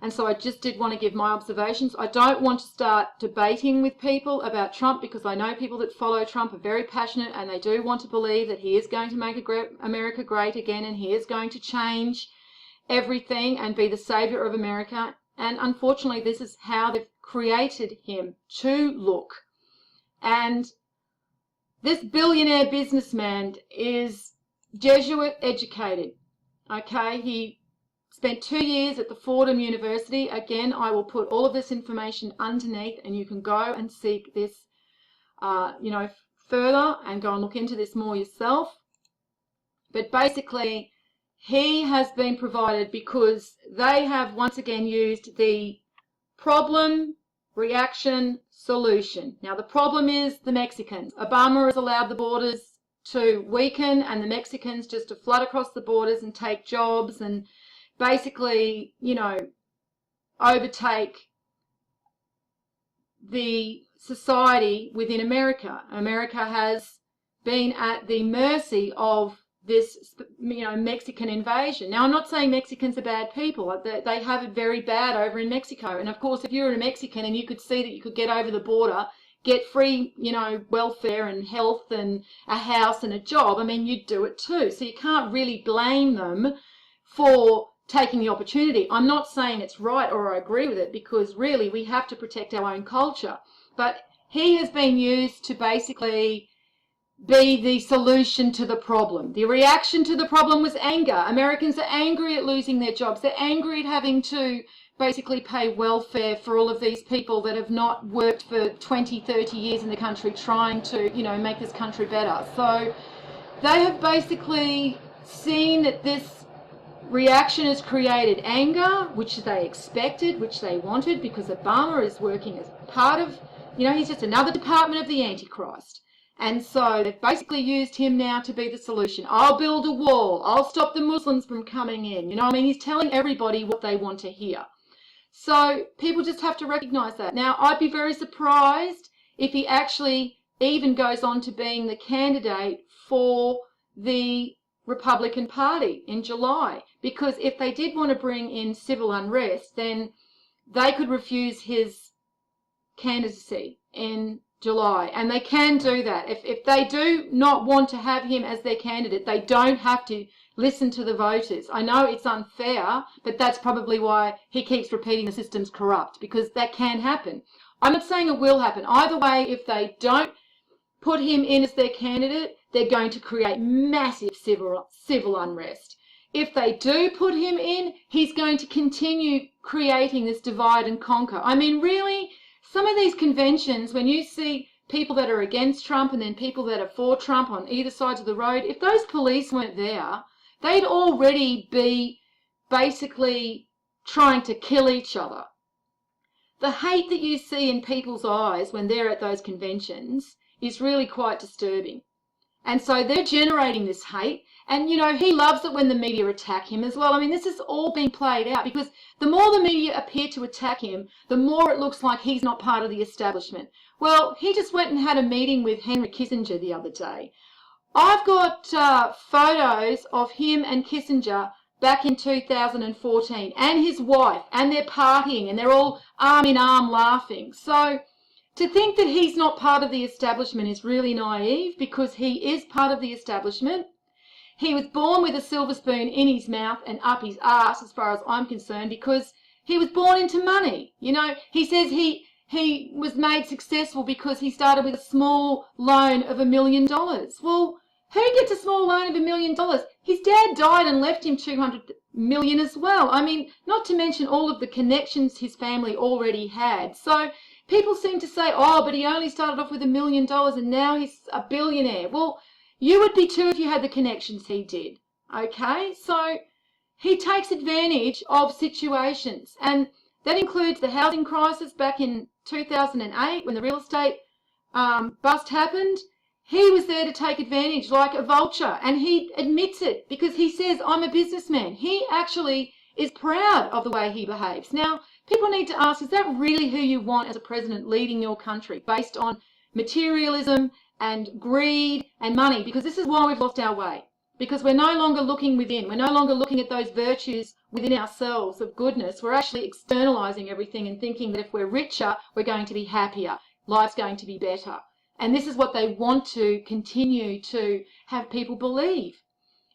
Speaker 1: And so I just did want to give my observations. I don't want to start debating with people about Trump, because I know people that follow Trump are very passionate and they do want to believe that he is going to make America great again, and he is going to change everything and be the savior of America. And unfortunately, this is how they've created him to look. And this billionaire businessman is Jesuit educated. Okay, he spent 2 years at the Fordham University. Again, I will put all of this information underneath, and you can go and seek this, you know, further and go and look into this more yourself. But basically, he has been provided because they have once again used the problem, reaction, solution. Now, the problem is the Mexicans. Obama has allowed the borders to weaken and the Mexicans just to flood across the borders and take jobs and basically, you know, overtake the society within America. America has been at the mercy of this, you know, Mexican invasion. Now, I'm not saying Mexicans are bad people. They have it very bad over in Mexico. And of course, if you're a Mexican and you could see that you could get over the border, get free, you know, welfare and health and a house and a job, I mean, you'd do it too. So you can't really blame them for taking the opportunity. I'm not saying it's right or I agree with it, because really we have to protect our own culture. But he has been used to basically be the solution to the problem. The reaction to the problem was anger. Americans are angry at losing their jobs. They're angry at having to basically pay welfare for all of these people that have not worked for 20, 30 years in the country trying to, you know, make this country better. So they have basically seen that this reaction has created anger, which they expected, which they wanted, because Obama is working as part of, you know, he's just another department of the Antichrist. And so they've basically used him now to be the solution. I'll build a wall. I'll stop the Muslims from coming in. You know, I mean, he's telling everybody what they want to hear. So people just have to recognize that. Now, I'd be very surprised if he actually even goes on to being the candidate for the Republican Party in July. Because if they did want to bring in civil unrest, then they could refuse his candidacy in July, and they can do that. If they do not want to have him as their candidate, they don't have to listen to the voters. I know it's unfair, but that's probably why he keeps repeating the system's corrupt, because that can happen. I'm not saying it will happen. Either way, if they don't put him in as their candidate, they're going to create massive civil unrest. If they do put him in, he's going to continue creating this divide and conquer. I mean, really, some of these conventions, when you see people that are against Trump and then people that are for Trump on either side of the road, if those police weren't there, they'd already be basically trying to kill each other. The hate that you see in people's eyes when they're at those conventions is really quite disturbing. And so they're generating this hate. And, you know, he loves it when the media attack him as well. I mean, this is all being played out, because the more the media appear to attack him, the more it looks like he's not part of the establishment. Well, he just went and had a meeting with Henry Kissinger the other day. I've got photos of him and Kissinger back in 2014, and his wife, and they're partying, and they're all arm in arm laughing. So to think that he's not part of the establishment is really naive, because he is part of the establishment. He was born with a silver spoon in his mouth and up his arse, as far as I'm concerned, because he was born into money. You know, he says he was made successful because he started with a small loan of $1 million. Well, who gets a small loan of $1 million? His dad died and left him $200 million as well. I mean, not to mention all of the connections his family already had. So people seem to say, oh, but he only started off with $1 million and now he's a billionaire. Well, you would be too if you had the connections he did. Okay, so he takes advantage of situations, and that includes the housing crisis back in 2008 when the real estate bust happened. He was there to take advantage like a vulture, and he admits it because he says, I'm a businessman. He actually is proud of the way he behaves. Now, people need to ask, is that really who you want as a president leading your country, based on materialism and greed and money? Because this is why we've lost our way. Because we're no longer looking within. We're no longer looking at those virtues within ourselves of goodness. We're actually externalizing everything and thinking that if we're richer, we're going to be happier. Life's going to be better. And this is what they want to continue to have people believe.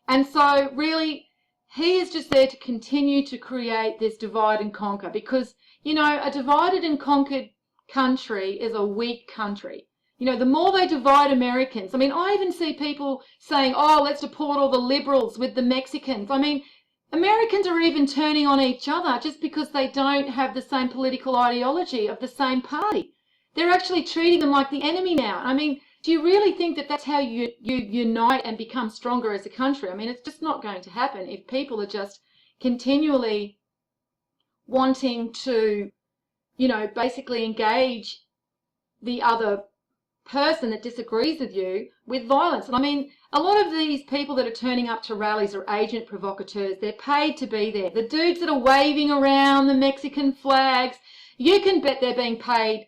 Speaker 1: And so really, he is just there to continue to create this divide and conquer, because, you know, a divided and conquered country is a weak country. You know, the more they divide Americans, I mean, I even see people saying, oh, let's deport all the liberals with the Mexicans. I mean, Americans are even turning on each other just because they don't have the same political ideology of the same party. They're actually treating them like the enemy now. I mean, do you really think that that's how you unite and become stronger as a country? I mean, it's just not going to happen if people are just continually wanting to, you know, basically engage the other person that disagrees with you with violence. And I mean, a lot of these people that are turning up to rallies are agent provocateurs. They're paid to be there. The dudes that are waving around the Mexican flags, you can bet they're being paid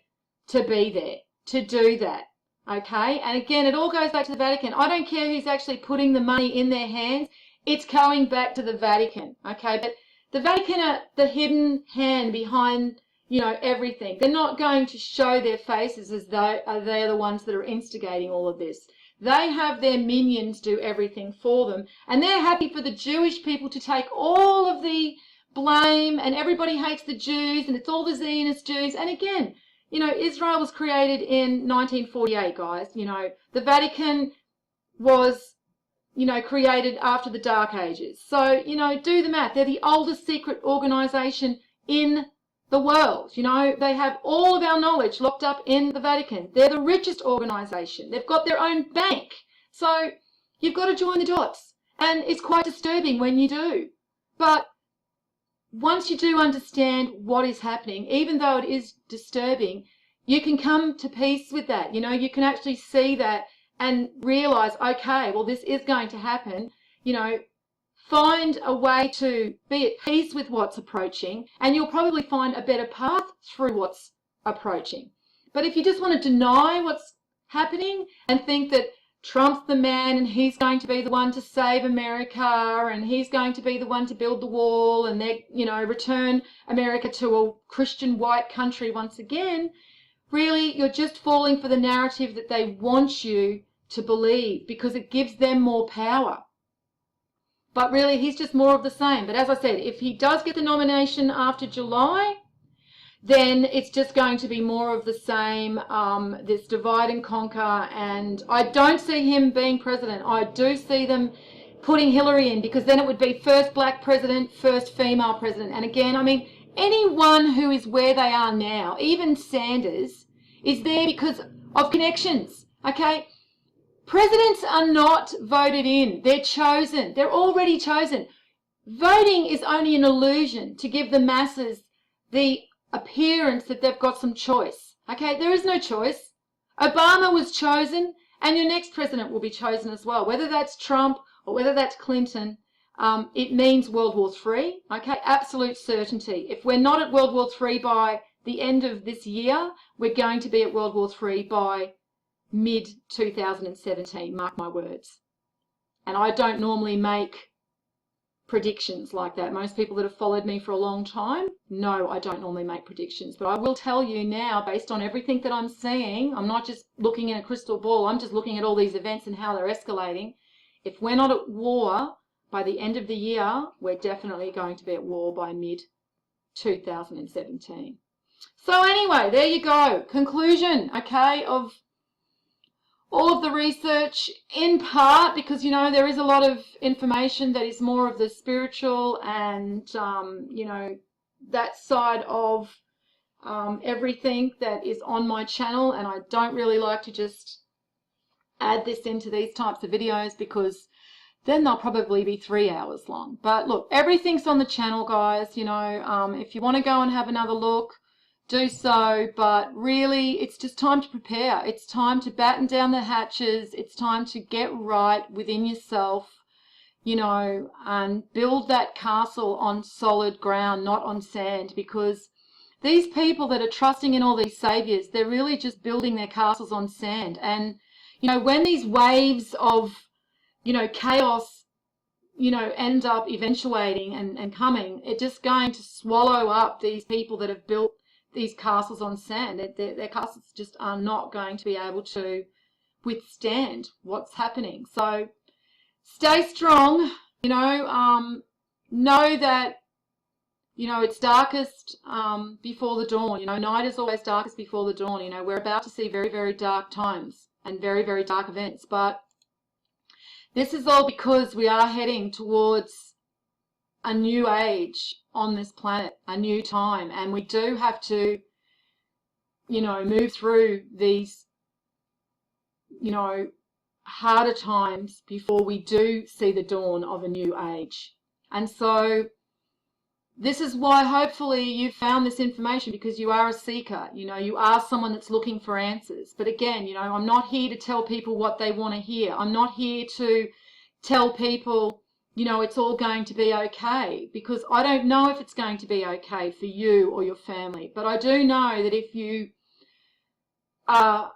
Speaker 1: to be there, to do that. Okay? And again, it all goes back to the Vatican. I don't care who's actually putting the money in their hands. It's going back to the Vatican. Okay? But the Vatican are the hidden hand behind, you know, everything. They're not going to show their faces as though they're the ones that are instigating all of this. They have their minions do everything for them, and they're happy for the Jewish people to take all of the blame, and everybody hates the Jews, and it's all the Zionist Jews. And again, you know, Israel was created in 1948, guys. You know, the Vatican was, you know, created after the Dark Ages. So, you know, do the math. They're the oldest secret organisation in the world. You know, they have all of our knowledge locked up in the Vatican. They're the richest organisation. They've got their own bank. So you've got to join the dots. And it's quite disturbing when you do. But once you do understand what is happening, even though it is disturbing, you can come to peace with that. You know, you can actually see that and realise, okay, well, this is going to happen. You know, find a way to be at peace with what's approaching, and you'll probably find a better path through what's approaching. But if you just want to deny what's happening and think that Trump's the man and he's going to be the one to save America and he's going to be the one to build the wall and they, you know, return America to a Christian white country once again, really you're just falling for the narrative that they want you to believe because it gives them more power. But really, he's just more of the same. But as I said, if he does get the nomination after July, then it's just going to be more of the same, this divide and conquer. And I don't see him being president. I do see them putting Hillary in, because then it would be first black president, first female president. And again, I mean, anyone who is where they are now, even Sanders, is there because of connections, okay? Presidents are not voted in. They're chosen. They're already chosen. Voting is only an illusion to give the masses the appearance that they've got some choice. Okay, there is no choice. Obama was chosen, and your next president will be chosen as well. Whether that's Trump or whether that's Clinton, it means World War III. Okay, absolute certainty. If we're not at World War III by the end of this year, we're going to be at World War III by mid-2017, mark my words. And I don't normally make predictions like that. Most people that have followed me for a long time know I don't normally make predictions. But I will tell you now, based on everything that I'm seeing, I'm not just looking in a crystal ball, I'm just looking at all these events and how they're escalating. If we're not at war by the end of the year, we're definitely going to be at war by mid-2017. So anyway, there you go. Conclusion, okay, of all of the research, in part because, you know, there is a lot of information that is more of the spiritual and, you know, that side of everything that is on my channel, and I don't really like to just add this into these types of videos because then they'll probably be 3 hours long. But look, everything's on the channel, guys. You know, if you want to go and have another look, do so. But really, it's just time to prepare. It's time to batten down the hatches. It's time to get right within yourself, you know, and build that castle on solid ground, not on sand, because these people that are trusting in all these saviors, they're really just building their castles on sand. And, you know, when these waves of, you know, chaos, you know, end up eventuating and coming, it's just going to swallow up these people that have built these castles on sand. Their castles just are not going to be able to withstand what's happening. So stay strong, you know that, you know, it's darkest before the dawn. You know, night is always darkest before the dawn. You know, we're about to see very, very dark times and very, very dark events. But this is all because we are heading towards a new age on this planet, a new time. And we do have to, you know, move through these, you know, harder times before we do see the dawn of a new age. And so this is why hopefully you found this information, because you are a seeker, you know, you are someone that's looking for answers. But again, you know, I'm not here to tell people what they want to hear. I'm not here to tell people, you know, it's all going to be okay, because I don't know if it's going to be okay for you or your family. But I do know that if you are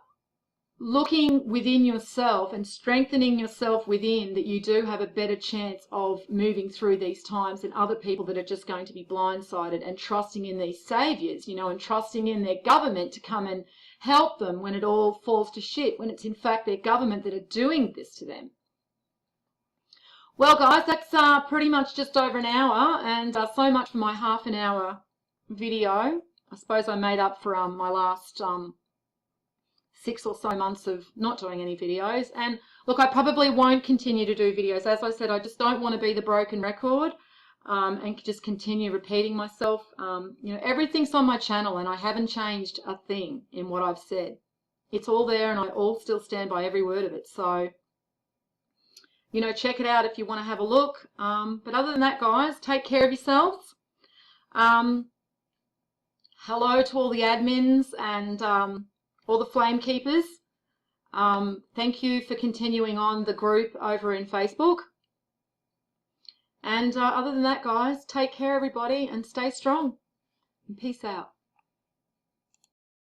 Speaker 1: looking within yourself and strengthening yourself within, that you do have a better chance of moving through these times than other people that are just going to be blindsided and trusting in these saviors, you know, and trusting in their government to come and help them when it all falls to shit, when it's in fact their government that are doing this to them. Well, guys, that's pretty much just over an hour, and so much for my half an hour video. I suppose I made up for my last 6 or so months of not doing any videos. And look, I probably won't continue to do videos. As I said, I just don't want to be the broken record and just continue repeating myself. You know, everything's on my channel and I haven't changed a thing in what I've said. It's all there and I all still stand by every word of it. So, you know, check it out if you want to have a look. But other than that, guys, take care of yourselves. Hello to all the admins and all the flame keepers. Thank you for continuing on the group over in Facebook. And other than that, guys, take care, everybody, and stay strong. And peace out.